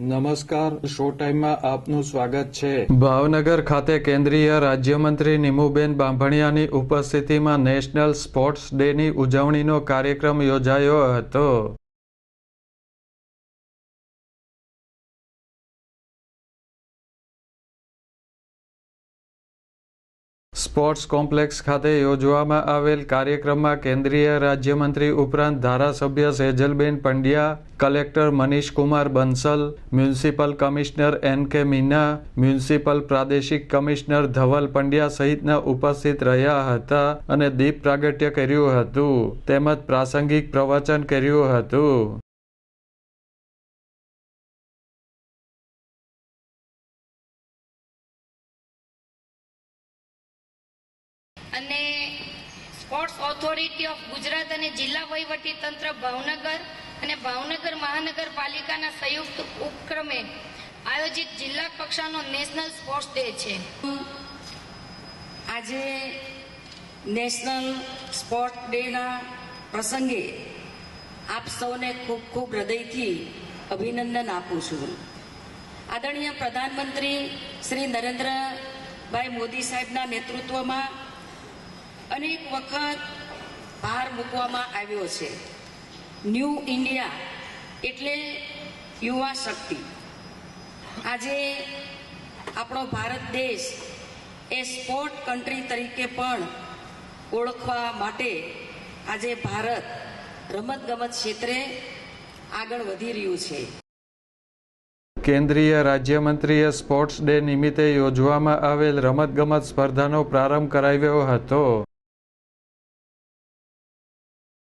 નમસ્કાર, શો ટાઈમમાં આપનું સ્વાગત છે। ભાવનગર ખાતે કેન્દ્રીય રાજ્યમંત્રી નીમુબેન બાંભણિયાની ઉપસ્થિતિમાં નેશનલ સ્પોર્ટ્સ ડેની ઉજવણીનો કાર્યક્રમ યોજાયો હતો। સ્પોર્ટ્સ કોમ્પ્લેક્સ ખાતે યોજવામાં આવેલ કાર્યક્રમમાં કેન્દ્રીય રાજ્યમંત્રી ઉપરાંત ધારાસભ્ય Sejalben Pandya, collector Manishkumar Bansal, municipal commissioner N.K. Meena, municipal પ્રાદેશિક કમિશનર ધવલ પંડ્યા સહિતના ઉપસ્થિત રહ્યા હતા અને દીપ પ્રાગટ્ય કર્યું હતું તેમજ પ્રાસંગિક પ્રવચન કર્યું હતું। અને સ્પોર્ટ્સ ઓથોરિટી ઓફ ગુજરાત અને જિલ્લા વહીવટી તંત્ર ભાવનગર અને ભાવનગર મહાનગરપાલિકાના સંયુક્ત ઉપક્રમે આયોજિત જિલ્લા કક્ષાનો નેશનલ સ્પોર્ટ્સ ડે છે। આજે નેશનલ સ્પોર્ટ ડેના પ્રસંગે આપ સૌને ખૂબ ખૂબ હૃદયથી અભિનંદન આપું છું। આદરણીય પ્રધાનમંત્રી શ્રી નરેન્દ્રભાઈ મોદી સાહેબના નેતૃત્વમાં અનેક વખત ભાર મૂકવામાં આવ્યો છે। ન્યૂ ઇન્ડિયા એટલે યુવા શક્તિ। આજે આપણો ભારત દેશ એ સ્પોર્ટ કન્ટ્રી તરીકે પણ ઓળખવા માટે આજે ભારત રમતગમત ક્ષેત્રે આગળ વધી રહ્યું છે। કેન્દ્રીય રાજ્યમંત્રીએ સ્પોર્ટ્સ ડે નિમિત્તે યોજવામાં આવેલ રમતગમત સ્પર્ધાનો પ્રારંભ કરાવ્યો હતો।